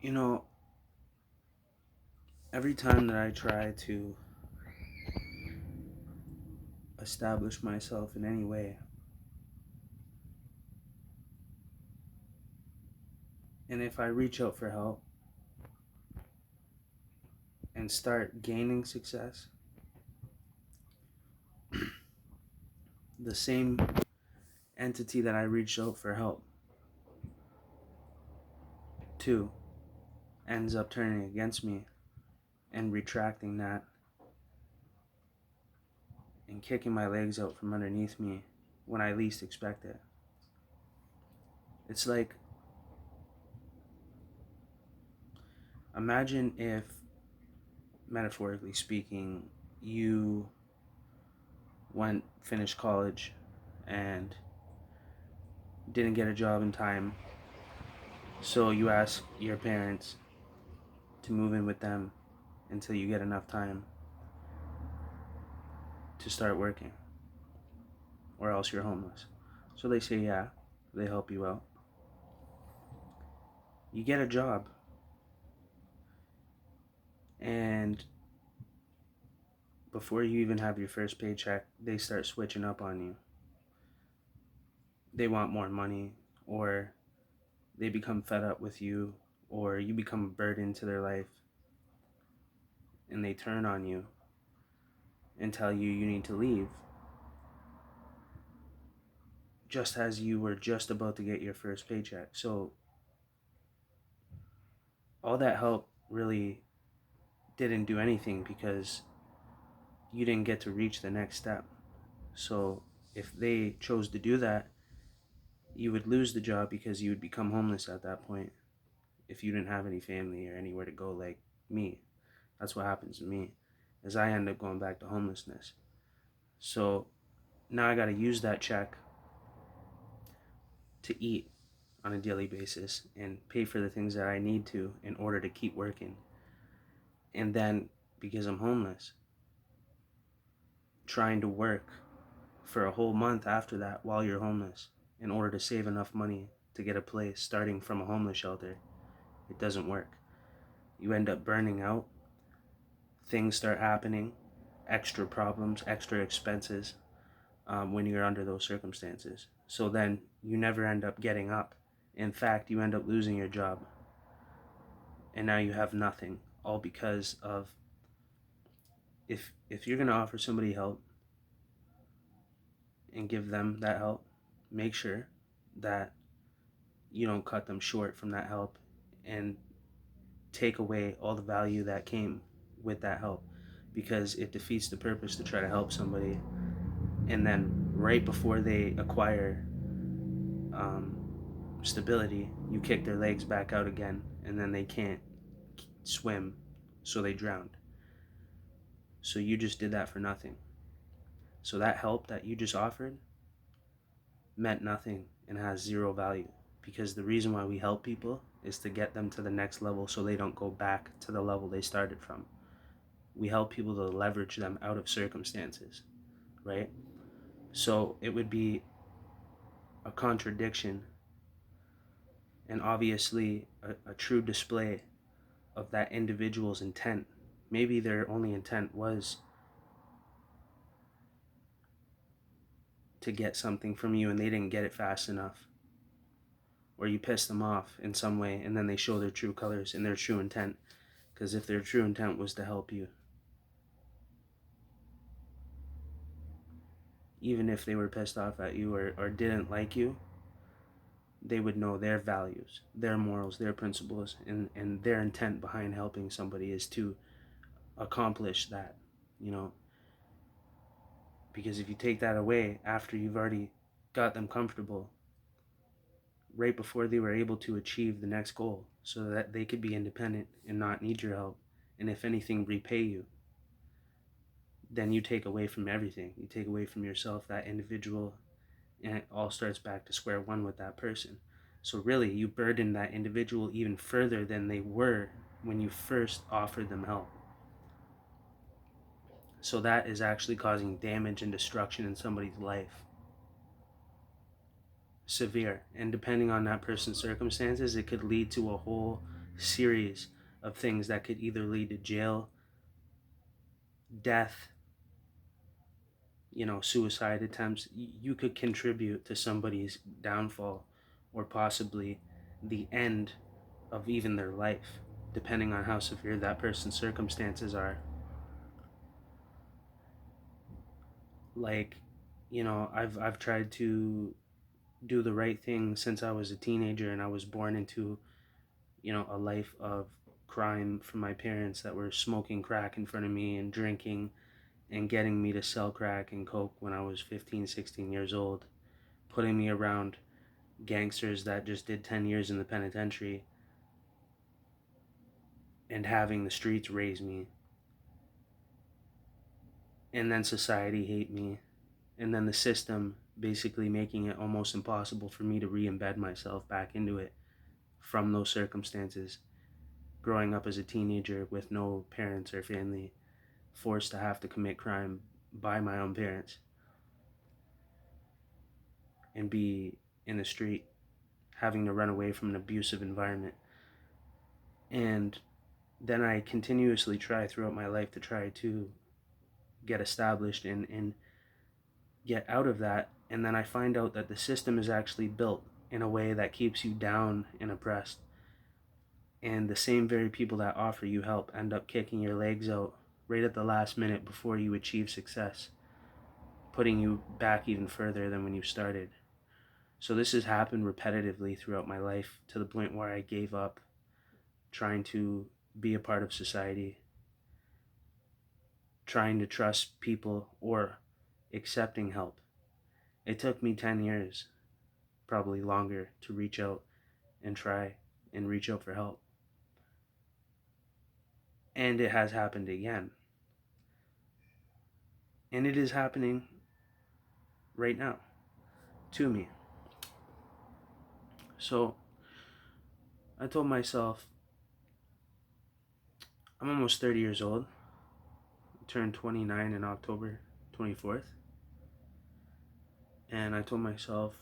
You know, every time that I try to establish myself in any way, and if I reach out for help and start gaining success, the same entity that I reached out for help to ends up turning against me and retracting that and kicking my legs out from underneath me when I least expect it. It's like, imagine if, metaphorically speaking, you finished college and didn't get a job in time, so you ask your parents to move in with them until you get enough time to start working, or else you're homeless. So they say, yeah, they help you out. You get a job, and before you even have your first paycheck, they start switching up on you. They want more money, or they become fed up with you, or you become a burden to their life, and they turn on you and tell you you need to leave, just as you were just about to get your first paycheck. So all that help really didn't do anything because you didn't get to reach the next step. So if they chose to do that, you would lose the job because you would become homeless at that point if you didn't have any family or anywhere to go like me. That's what happens to me, is I end up going back to homelessness. So now I got to use that check to eat on a daily basis and pay for the things that I need to in order to keep working. And then, because I'm homeless, trying to work for a whole month after that while you're homeless in order to save enough money to get a place starting from a homeless shelter, it doesn't work. You end up burning out, things start happening, extra problems, extra expenses when you're under those circumstances. So then you never end up getting up. In fact, you end up losing your job. And now you have nothing, all because of, if you're going to offer somebody help and give them that help, make sure that you don't cut them short from that help and take away all the value that came with that help, because it defeats the purpose to try to help somebody and then right before they acquire um, stability, you kick their legs back out again, and then they can't swim, so they drowned. So you just did that for nothing. So that help that you just offered meant nothing and has zero value, because the reason why we help people is to get them to the next level so they don't go back to the level they started from. We help people to leverage them out of circumstances, right? So it would be a contradiction and obviously a true display of that individual's intent. Maybe their only intent was to get something from you and they didn't get it fast enough, or you piss them off in some way and then they show their true colors and their true intent. Because if their true intent was to help you, even if they were pissed off at you or didn't like you, they would know their values, their morals, their principles, and their intent behind helping somebody is to accomplish that, you know. Because if you take that away after you've already got them comfortable, right before they were able to achieve the next goal, so that they could be independent and not need your help, and if anything, repay you, then you take away from everything. You take away from yourself, that individual, and it all starts back to square one with that person. So really, you burden that individual even further than they were when you first offered them help. So that is actually causing damage and destruction in somebody's life. Severe. And depending on that person's circumstances, it could lead to a whole series of things that could either lead to jail, death, suicide attempts. You could contribute to somebody's downfall or possibly the end of even their life, depending on how severe that person's circumstances are. Like, I've tried to do the right thing since I was a teenager, and I was born into, a life of crime from my parents that were smoking crack in front of me and drinking and getting me to sell crack and coke when I was 15, 16 years old, putting me around gangsters that just did 10 years in the penitentiary, and having the streets raise me, and then society hate me, and then the system basically making it almost impossible for me to re-embed myself back into it from those circumstances, growing up as a teenager with no parents or family, forced to have to commit crime by my own parents and be in the street, having to run away from an abusive environment. And then I continuously try throughout my life to try to get established and get out of that. And then I find out that the system is actually built in a way that keeps you down and oppressed. And the same very people that offer you help end up kicking your legs out right at the last minute before you achieve success, putting you back even further than when you started. So this has happened repetitively throughout my life, to the point where I gave up trying to be a part of society, trying to trust people, or accepting help. It took me 10 years, probably longer, to reach out and try and reach out for help. And it has happened again. And it is happening right now to me. So I told myself, I'm almost 30 years old. I turned 29 in October 24th. And I told myself,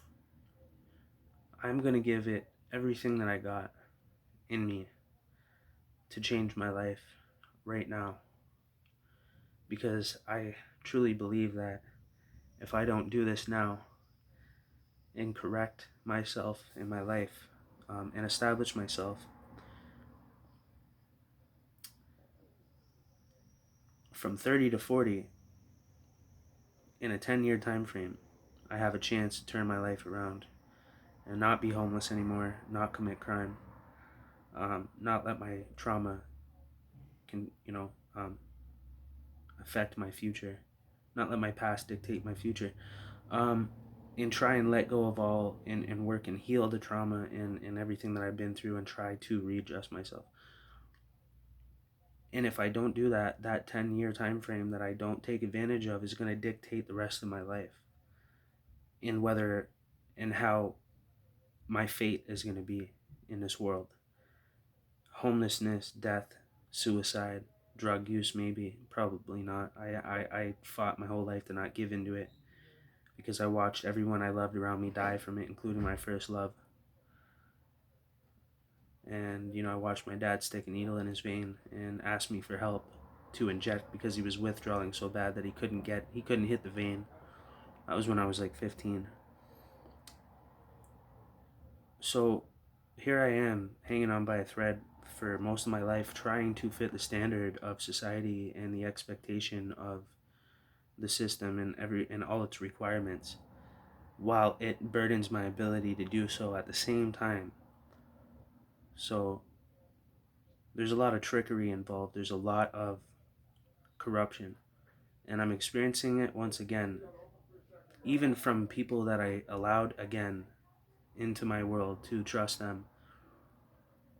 I'm going to give it everything that I got in me to change my life right now. Because I truly believe that if I don't do this now and correct myself in my life, and establish myself, from 30 to 40 in a 10-year time frame, I have a chance to turn my life around and not be homeless anymore, not commit crime, not let my trauma affect my future, not let my past dictate my future, and try and let go of all, and work and heal the trauma and everything that I've been through, and try to readjust myself. And if I don't do that, that 10-year time frame that I don't take advantage of is going to dictate the rest of my life, in whether and how my fate is going to be in this world. Homelessness, death, suicide, drug use, maybe, probably not. I fought my whole life to not give into it, because I watched everyone I loved around me die from it, including my first love. And, I watched my dad stick a needle in his vein and ask me for help to inject, because he was withdrawing so bad that he couldn't hit the vein. That was when I was like 15. So here I am, hanging on by a thread for most of my life, trying to fit the standard of society and the expectation of the system and all its requirements, while it burdens my ability to do so at the same time. So there's a lot of trickery involved. There's a lot of corruption, and I'm experiencing it once again, even from people that I allowed again into my world to trust them.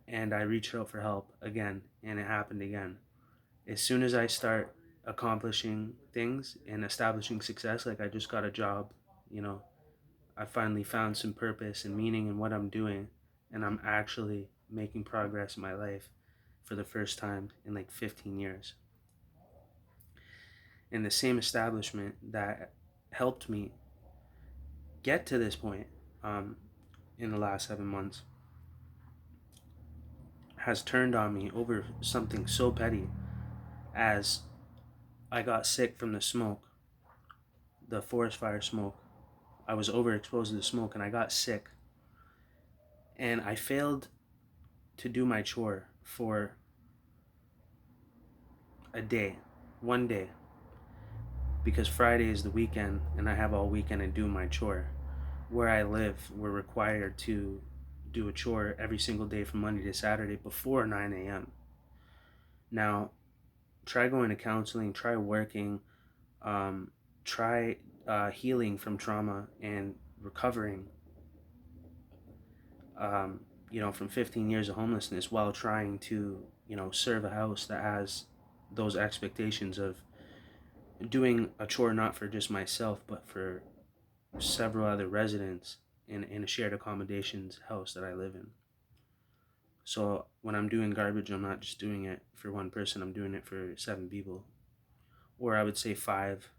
And I reached out for help again, and it happened again. As soon as I start accomplishing things and establishing success, like I just got a job, I finally found some purpose and meaning in what I'm doing, and I'm actually making progress in my life for the first time in like 15 years. And the same establishment that helped me get to this point, in the last 7 months, has turned on me over something so petty as I got sick from the smoke, the forest fire smoke. I was overexposed to the smoke and I got sick. And I failed to do my chore for a day, one day, because Friday is the weekend and I have all weekend to do my chore. Where I live, we're required to do a chore every single day from Monday to Saturday before 9 a.m. Now, try going to counseling, try working, try healing from trauma and recovering, from 15 years of homelessness while trying to, serve a house that has those expectations of doing a chore not for just myself, but for several other residents in a shared accommodations house that I live in. So when I'm doing garbage, I'm not just doing it for one person, I'm doing it for 7 people. Or I would say 5,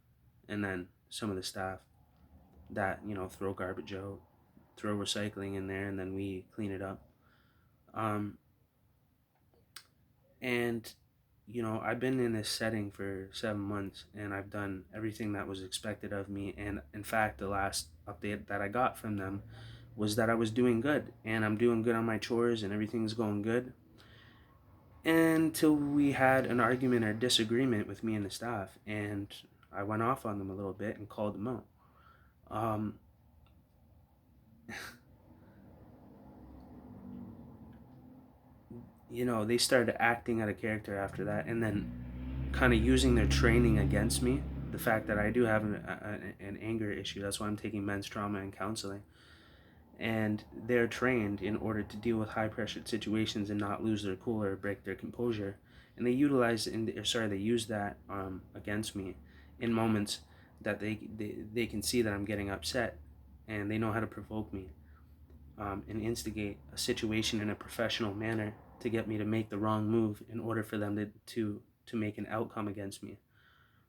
and then some of the staff that, throw garbage out, throw recycling in there, and then we clean it up. And I've been in this setting for 7 months and I've done everything that was expected of me. And in fact, the last update that I got from them was that I was doing good and I'm doing good on my chores and everything's going good. Until we had an argument or disagreement with me and the staff, and I went off on them a little bit and called them out. They started acting out of character after that, and then kind of using their training against me. The fact that I do have an anger issue, that's why I'm taking men's trauma and counseling. And they're trained in order to deal with high pressured situations and not lose their cool or break their composure. And they use that against me in moments that they can see that I'm getting upset, and they know how to provoke me and instigate a situation in a professional manner to get me to make the wrong move in order for them to make an outcome against me.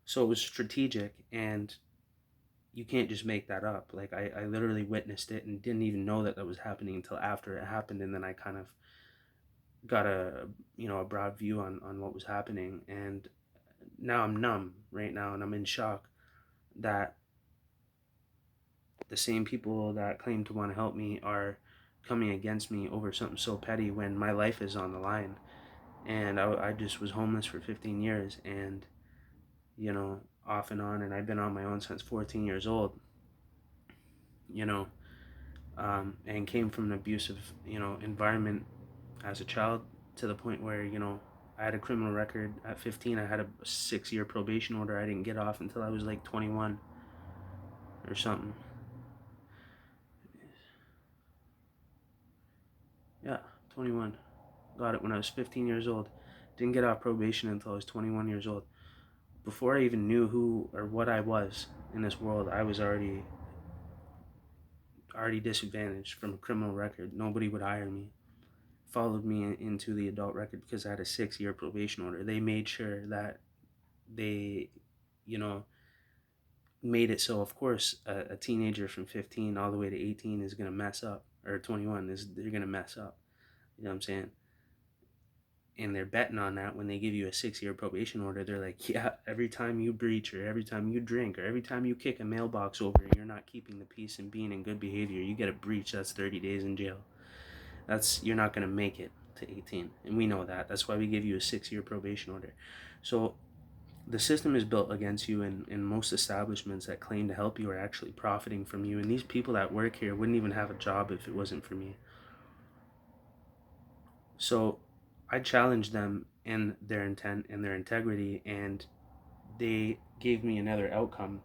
So it was strategic, and you can't just make that up. Like I literally witnessed it and didn't even know that that was happening until after it happened, and then I kind of got a broad view on what was happening, and now I'm numb right now, and I'm in shock that the same people that claim to want to help me are coming against me over something so petty when my life is on the line. And I just was homeless for 15 years and, off and on. And I've been on my own since 14 years old, and came from an abusive, environment as a child to the point where, I had a criminal record at 15. I had a 6-year probation order. I didn't get off until I was like 21 or something. Yeah, 21. Got it when I was 15 years old. Didn't get off probation until I was 21 years old. Before I even knew who or what I was in this world, I was already disadvantaged from a criminal record. Nobody would hire me. Followed me into the adult record because I had a 6-year probation order. They made sure that they, made it so, of course, a teenager from 15 all the way to 18 is going to mess up, or 21 they're going to mess up. You know what I'm saying? And they're betting on that. When they give you a 6-year probation order, they're like, yeah, every time you breach or every time you drink or every time you kick a mailbox over and you're not keeping the peace and being in good behavior, you get a breach. That's 30 days in jail. You're not going to make it to 18, and we know that. That's why we give you a 6-year probation order. So the system is built against you, and most establishments that claim to help you are actually profiting from you. And these people that work here wouldn't even have a job if it wasn't for me. So I challenged them in their intent and their integrity, and they gave me another outcome.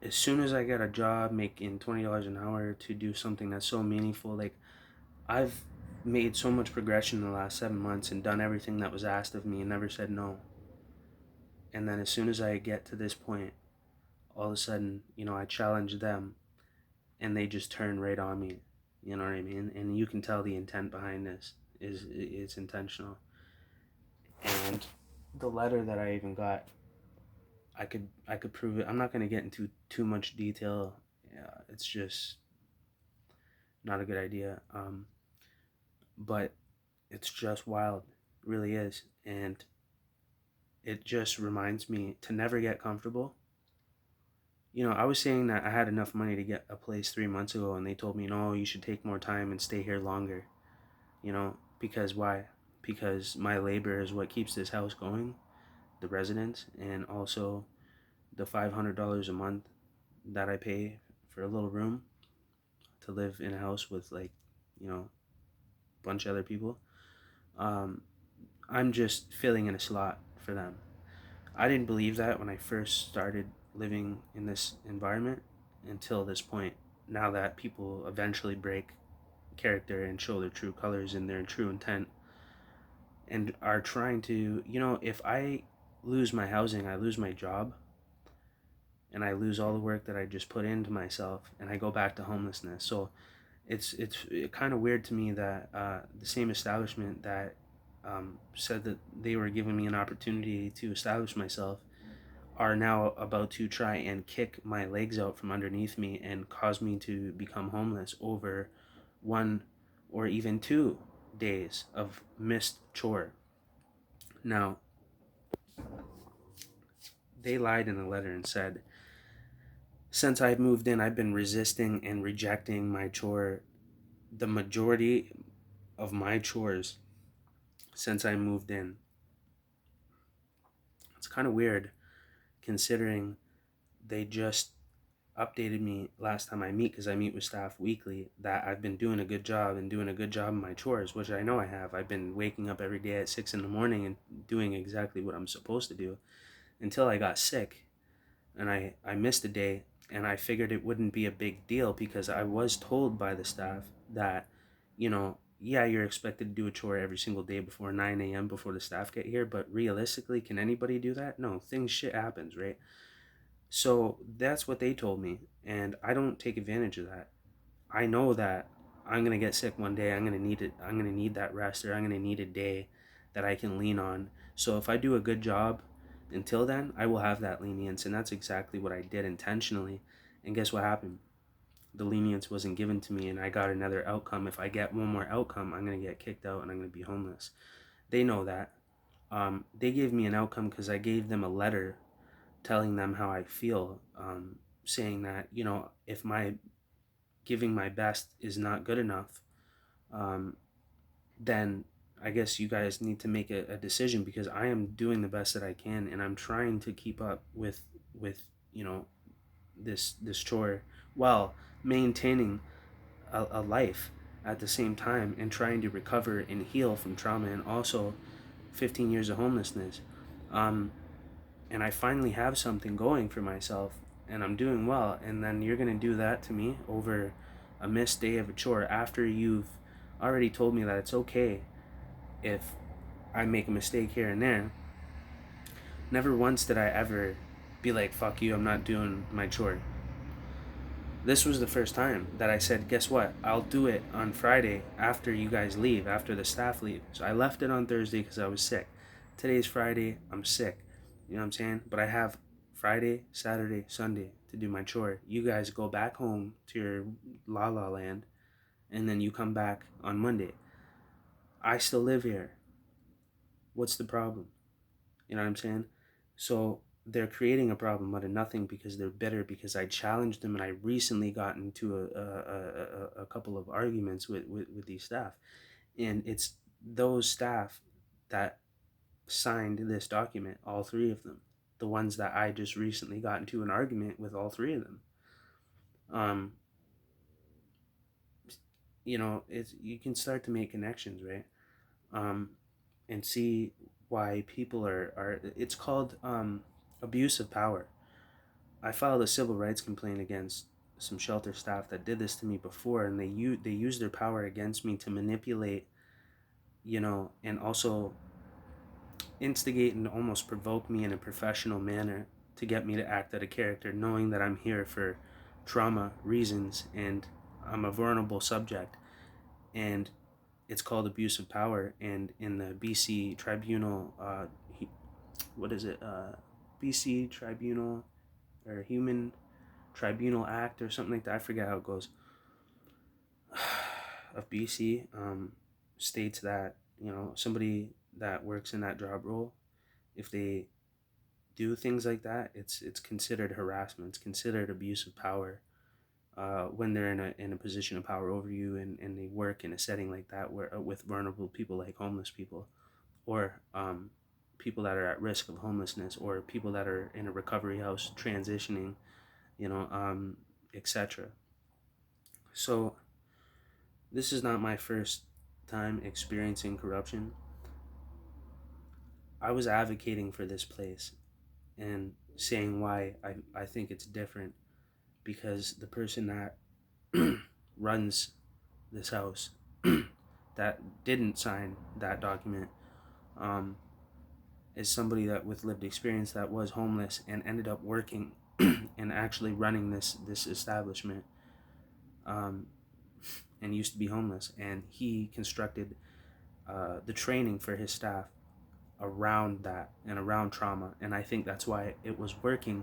As soon as I get a job making $20 an hour to do something that's so meaningful, like I've made so much progression in the last 7 months and done everything that was asked of me and never said no. And then as soon as I get to this point, all of a sudden, I challenge them and they just turn right on me. You know what I mean? And you can tell the intent behind this is it's intentional. And the letter that I even got, I could prove it. I'm not going to get into too much detail. It's just not a good idea. but it's just wild, it really is. And it just reminds me to never get comfortable. I was saying that I had enough money to get a place 3 months ago, and they told me, no, you should take more time and stay here longer. Because why? Because my labor is what keeps this house going, the residents, and also the $500 a month that I pay for a little room to live in a house with, like, a bunch of other people. Um, I'm just filling in a slot for them. I didn't believe that when I first started living in this environment until this point. Now that people eventually break character and show their true colors and their true intent and are trying to, if I lose my housing, I lose my job, and I lose all the work that I just put into myself, and I go back to homelessness. So it's kind of weird to me that the same establishment that said that they were giving me an opportunity to establish myself are now about to try and kick my legs out from underneath me and cause me to become homeless over 1 or even 2 days of missed chore. Now, they lied in a letter and said, since I've moved in, I've been resisting and rejecting my chore, the majority of my chores since I moved in. It's kind of weird considering they just updated me last time I meet, because I meet with staff weekly, that I've been doing a good job and doing a good job in my chores, which I know I have. I've been waking up every day at 6 in the morning and doing exactly what I'm supposed to do until I got sick and I missed a day, and I figured it wouldn't be a big deal because I was told by the staff that, yeah, you're expected to do a chore every single day before 9 a.m. before the staff get here, but realistically, can anybody do that? No, shit happens, right? So that's what they told me, and I don't take advantage of that. I know that I'm gonna get sick one day. I'm gonna need it. I'm gonna need that rest, or I'm gonna need a day that I can lean on. So if I do a good job until then, I will have that lenience, and that's exactly what I did intentionally. And guess what happened? The lenience wasn't given to me, and I got another outcome. If I get one more outcome, I'm gonna get kicked out, and I'm gonna be homeless. They know that. They gave me an outcome because I gave them a letter telling them how I feel, saying that, if my giving my best is not good enough, um, then I guess you guys need to make a decision, because I am doing the best that I can, and I'm trying to keep up with this chore while maintaining a life at the same time, and trying to recover and heal from trauma, and also 15 years of homelessness. Um, and I finally have something going for myself, and I'm doing well, and then you're gonna do that to me over a missed day of a chore after you've already told me that it's okay if I make a mistake here and there. Never once did I ever be like, fuck you, I'm not doing my chore. This was the first time that I said, guess what? I'll do it on Friday after you guys leave, after the staff leave. So I left it on Thursday because I was sick. Today's Friday, I'm sick. You know what I'm saying? But I have Friday, Saturday, Sunday to do my chore. You guys go back home to your la la land, and then you come back on Monday. I still live here. What's the problem? You know what I'm saying? So they're creating a problem out of nothing because they're bitter, because I challenged them, and I recently got into a couple of arguments with these staff. And it's those staff that signed this document, all three of them. The ones that I just recently got into an argument with, all three of them. Um, it's, you can start to make connections, right? And see why people are it's called abuse of power. I filed a civil rights complaint against some shelter staff that did this to me before, and they used their power against me to manipulate, and also instigate and almost provoke me in a professional manner to get me to act out a character, knowing that I'm here for trauma reasons and I'm a vulnerable subject. And it's called abuse of power. And in the BC tribunal, what is it? BC tribunal or human tribunal act or something like that. I forget how it goes. Of BC. states that, somebody that works in that job role, if they do things like that, it's considered harassment. It's considered abuse of power. When they're in a position of power over you, and they work in a setting like that, where with vulnerable people like homeless people, or people that are at risk of homelessness, or people that are in a recovery house transitioning, etc. So this is not my first time experiencing corruption. I was advocating for this place and saying why I think it's different, because the person that runs this house that didn't sign that document um, is somebody that with lived experience, that was homeless and ended up working and actually running this establishment, um, and used to be homeless, and he constructed the training for his staff around that and around trauma, and I think that's why it was working.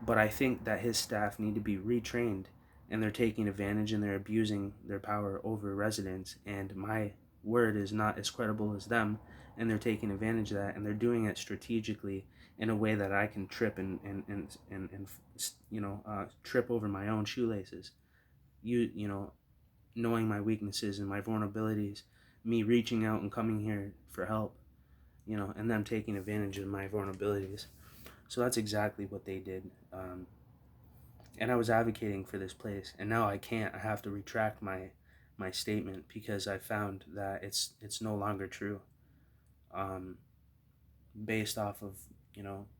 But I think that his staff need to be retrained, and they're taking advantage and they're abusing their power over residents, and my word is not as credible as them, and they're taking advantage of that, and they're doing it strategically in a way that I can trip and trip over my own shoelaces. Knowing my weaknesses and my vulnerabilities, me reaching out and coming here for help, and them taking advantage of my vulnerabilities. So that's exactly what they did. And I was advocating for this place, and now I can't. I have to retract my statement, because I found that it's no longer true. Based off of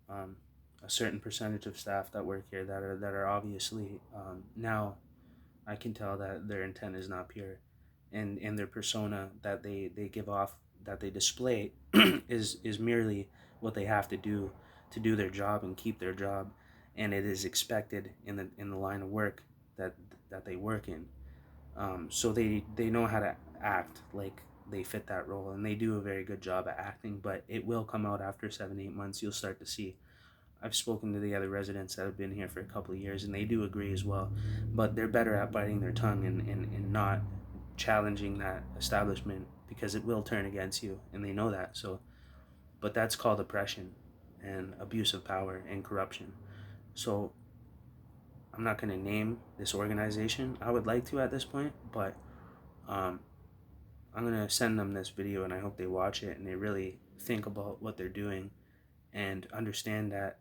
a certain percentage of staff that work here that are obviously, now I can tell that their intent is not pure, and their persona that they give off, that they display is merely what they have to do their job and keep their job, and it is expected in the line of work that they work in. So they know how to act like they fit that role, and they do a very good job at acting. But it will come out after 7-8 months. You'll start to see. I've spoken to the other residents that have been here for a couple of years, and they do agree as well. But they're better at biting their tongue and not challenging that establishment, because it will turn against you, and they know that. So, but that's called oppression and abuse of power and corruption. So I'm not going to name this organization. I would like to at this point, but I'm going to send them this video, and I hope they watch it and they really think about what they're doing and understand that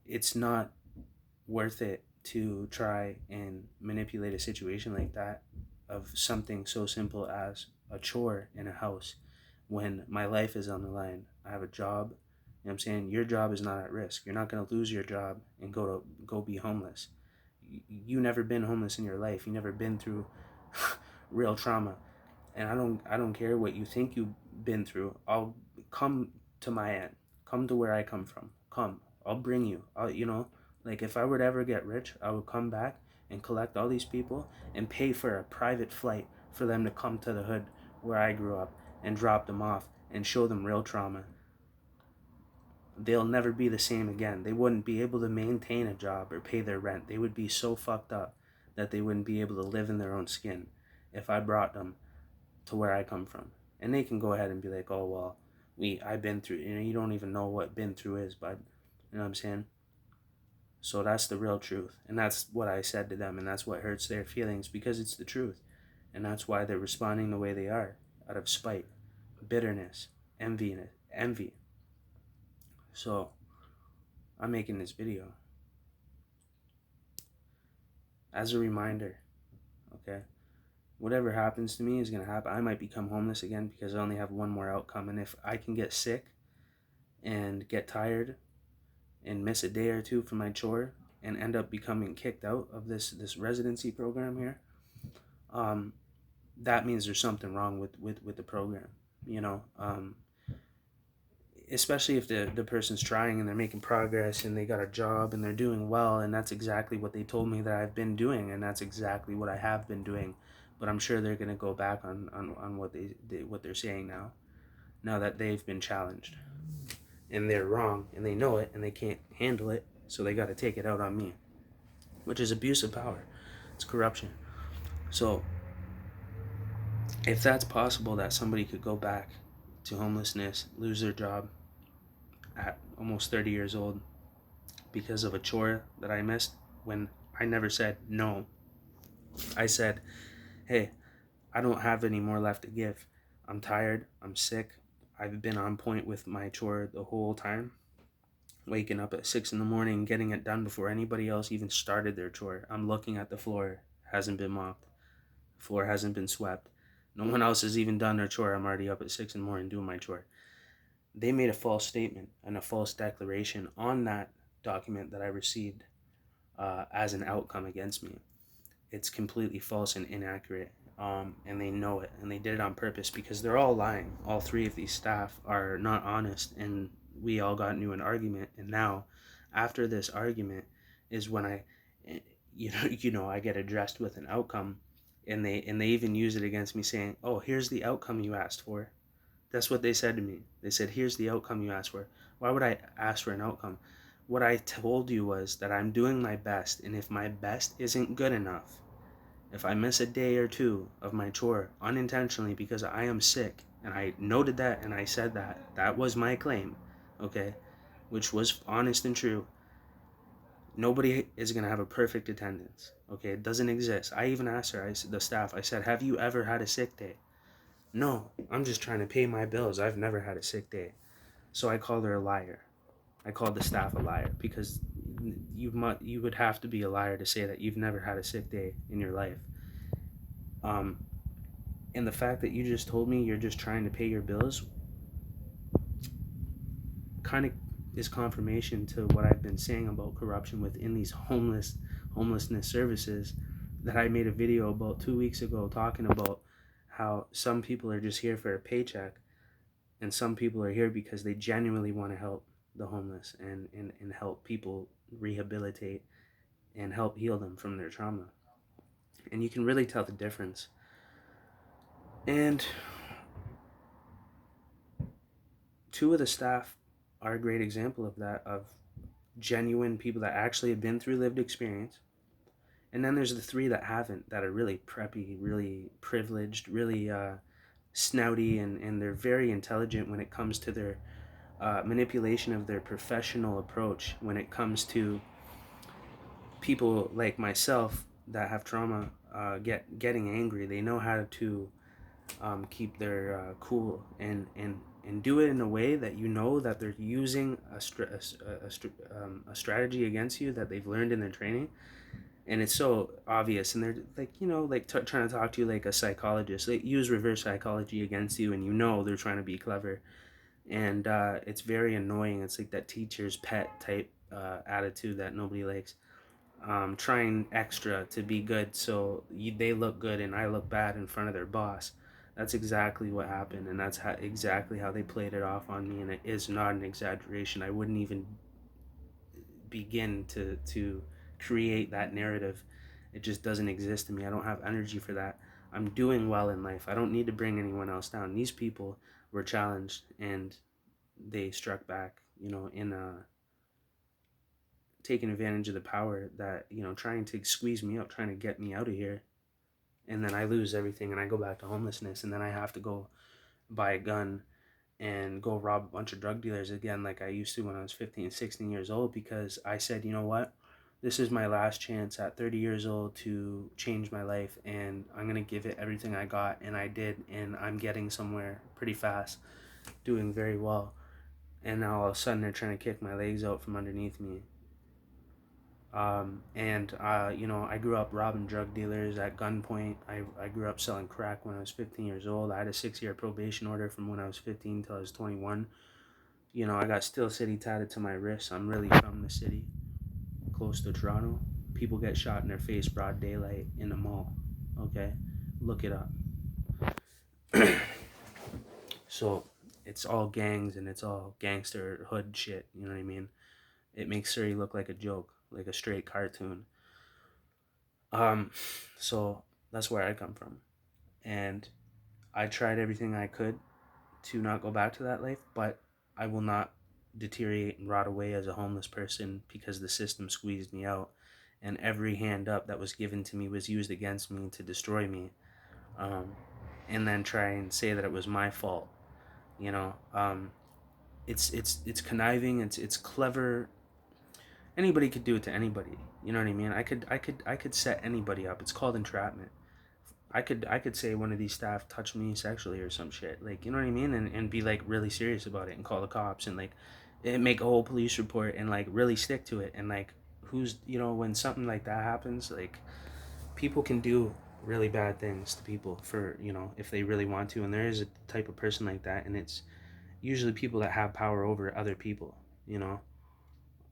it's not worth it to try and manipulate a situation like that, of something so simple as a chore in a house, when my life is on the line. I have a job. You know what I'm saying? Your job is not at risk. You're not going to lose your job and go be homeless. You never been homeless in your life. You never been through real trauma. And I don't care what you think you've been through. I'll come to my end. Come to where I come from. Come. I'll bring you. Like if I were to ever get rich, I would come back and collect all these people and pay for a private flight for them to come to the hood where I grew up and drop them off and show them real trauma. They'll never be the same again. They wouldn't be able to maintain a job or pay their rent. They would be so fucked up that they wouldn't be able to live in their own skin if I brought them to where I come from. And they can go ahead and be like, oh, well, I've been through, you don't even know what been through is, bud. You know what I'm saying? So that's the real truth. And that's what I said to them, and that's what hurts their feelings, because it's the truth. And that's why they're responding the way they are, out of spite, bitterness, envy. So I'm making this video as a reminder, okay? Whatever happens to me is going to happen. I might become homeless again, because I only have one more outcome. And if I can get sick and get tired and miss a day or two from my chore and end up becoming kicked out of this residency program here, that means there's something wrong with the program, especially if the person's trying and they're making progress and they got a job and they're doing well, and that's exactly what they told me that I've been doing, and that's exactly what I have been doing. But I'm sure they're going to go back on what they're saying now that they've been challenged, and they're wrong, and they know it, and they can't handle it, so they got to take it out on me, which is abuse of power. It's corruption. So If that's possible, that somebody could go back to homelessness, lose their job at almost 30 years old because of a chore that I missed, when I never said no. I said, hey, I don't have any more left to give. I'm tired. I'm sick. I've been on point with my chore the whole time. Waking up at 6 in the morning, getting it done before anybody else even started their chore. I'm looking at the floor, hasn't been mopped. The floor hasn't been swept. No one else has even done their chore. I'm already up at 6 in the morning doing my chore. They made a false statement and a false declaration on that document that I received as an outcome against me. It's completely false and inaccurate, and they know it, and they did it on purpose because they're all lying. All three of these staff are not honest, and we all got into an argument. And now, after this argument, is when I get addressed with an outcome, and they even use it against me, saying, "Oh, here's the outcome you asked for." That's what they said to me. They said, "Here's the outcome you asked for." Why would I ask for an outcome? What I told you was that I'm doing my best, and if my best isn't good enough, if I miss a day or two of my chore unintentionally because I am sick, and I noted that and I said that was my claim, okay, which was honest and true, nobody is going to have a perfect attendance, okay? It doesn't exist. I even asked her, the staff, I said, "Have you ever had a sick day?" "No, I'm just trying to pay my bills. I've never had a sick day." So I called her a liar. I called the staff a liar because you would have to be a liar to say that you've never had a sick day in your life. Um, and the fact that you just told me you're just trying to pay your bills kind of is confirmation to what I've been saying about corruption within these homelessness services that I made a video about 2 weeks ago, talking about how some people are just here for a paycheck, and some people are here because they genuinely want to help the homeless and help people rehabilitate and help heal them from their trauma. And you can really tell the difference. And two of the staff are a great example of that, of genuine people that actually have been through lived experience. And then there's the three that haven't, that are really preppy, really privileged, really snouty, and they're very intelligent when it comes to their manipulation of their professional approach when it comes to people like myself that have trauma getting angry. They know how to keep their cool and do it in a way that you know that they're using a strategy against you that they've learned in their training, and it's so obvious. And they're like, trying to talk to you like a psychologist. They use reverse psychology against you, and they're trying to be clever. And it's very annoying. It's like that teacher's pet type attitude that nobody likes. Trying extra to be good so they look good and I look bad in front of their boss. That's exactly what happened, and that's exactly how they played it off on me, and it is not an exaggeration. I wouldn't even begin to create that narrative. It just doesn't exist in me. I don't have energy for that. I'm doing well in life. I don't need to bring anyone else down. These people were challenged, and they struck back, in taking advantage of the power that, trying to squeeze me up, trying to get me out of here. And then I lose everything and I go back to homelessness, and then I have to go buy a gun and go rob a bunch of drug dealers again like I used to when I was 15, 16 years old, because I said, you know what? This is my last chance at 30 years old to change my life, and I'm going to give it everything I got. And I did, and I'm getting somewhere pretty fast, doing very well. And now all of a sudden they're trying to kick my legs out from underneath me. I grew up robbing drug dealers at gunpoint. I grew up selling crack when I was 15 years old. I had a 6-year probation order from when I was 15 till I was 21. I got Steel City tatted to my wrist. I'm really from the city, close to Toronto. People get shot in their face broad daylight in the mall. Okay? Look it up. So, it's all gangs and it's all gangster hood shit. You know what I mean? It makes Surrey look like a joke, like a straight cartoon. Um, so that's where I come from. And I tried everything I could to not go back to that life, but I will not deteriorate and rot away as a homeless person because the system squeezed me out, and every hand up that was given to me was used against me to destroy me. Um, and then try and say that it was my fault. You know, it's conniving. It's clever. Anybody could do it to anybody. You know what I mean? I could set anybody up. It's called entrapment. I could say one of these staff touched me sexually or some shit. Like, you know what I mean? And be like really serious about it and call the cops and like make a whole police report and like really stick to it. And like, who's, when something like that happens, like, people can do really bad things to people for, if they really want to. And there is a type of person like that. And it's usually people that have power over other people, you know?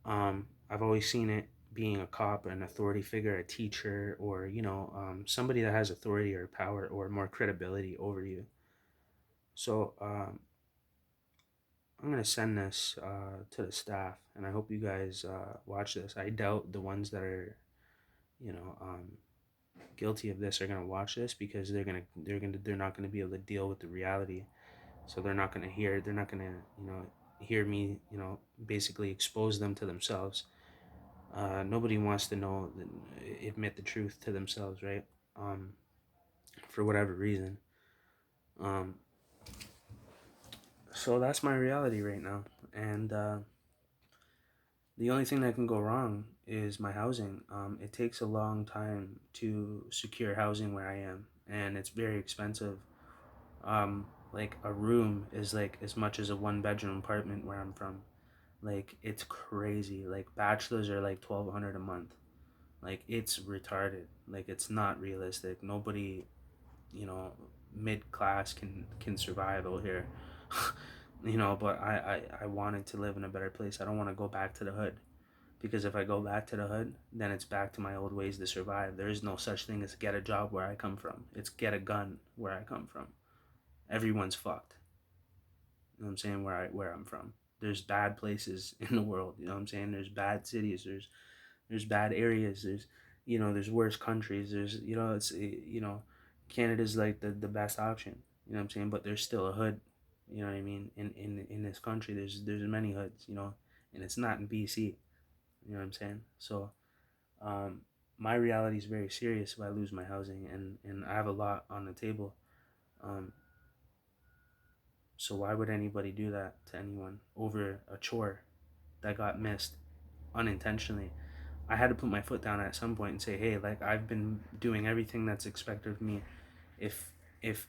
I've always seen it being a cop, an authority figure, a teacher, or somebody that has authority or power or more credibility over you. So I'm gonna send this to the staff, and I hope you guys watch this. I doubt the ones that are, you know, um, guilty of this are gonna watch this because they're not gonna be able to deal with the reality. So they're not gonna hear me basically expose them to themselves. Nobody wants to admit the truth to themselves, right? Um, for whatever reason. Um, so that's my reality right now, and the only thing that can go wrong is my housing. It takes a long time to secure housing where I am, and it's very expensive. Like a room is like as much as a one-bedroom apartment where I'm from. Like, it's crazy. Like, bachelors are like 1,200 a month. Like, it's retarded. Like, it's not realistic. Nobody, you know mid class can survive out here. But I wanted to live in a better place. I don't want to go back to the hood, because if I go back to the hood, then it's back to my old ways to survive. There is no such thing as get a job where I come from. It's get a gun where I come from. Everyone's fucked. You know what I'm saying? Where I'm from, there's bad places in the world. You know what I'm saying? There's bad cities. There's bad areas. There's worse countries. Canada's like the best option. You know what I'm saying? But there's still a hood. You know what I mean? In this country, there's many hoods. And it's not in BC. You know what I'm saying? So, um, my reality is very serious if I lose my housing, and I have a lot on the table. Um, so why would anybody do that to anyone over a chore that got missed unintentionally? I had to put my foot down at some point and say, hey, like, I've been doing everything that's expected of me. If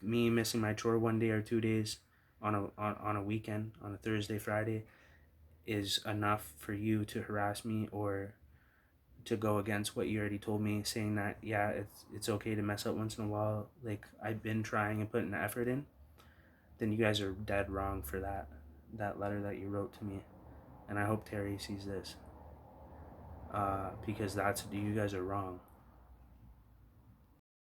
me missing my chore one day or 2 days on a weekend, on a Thursday, Friday, is enough for you to harass me or to go against what you already told me, saying that, yeah, it's okay to mess up once in a while, like I've been trying and putting the effort in, then you guys are dead wrong for that letter that you wrote to me. And I hope Terry sees this, because you guys are wrong.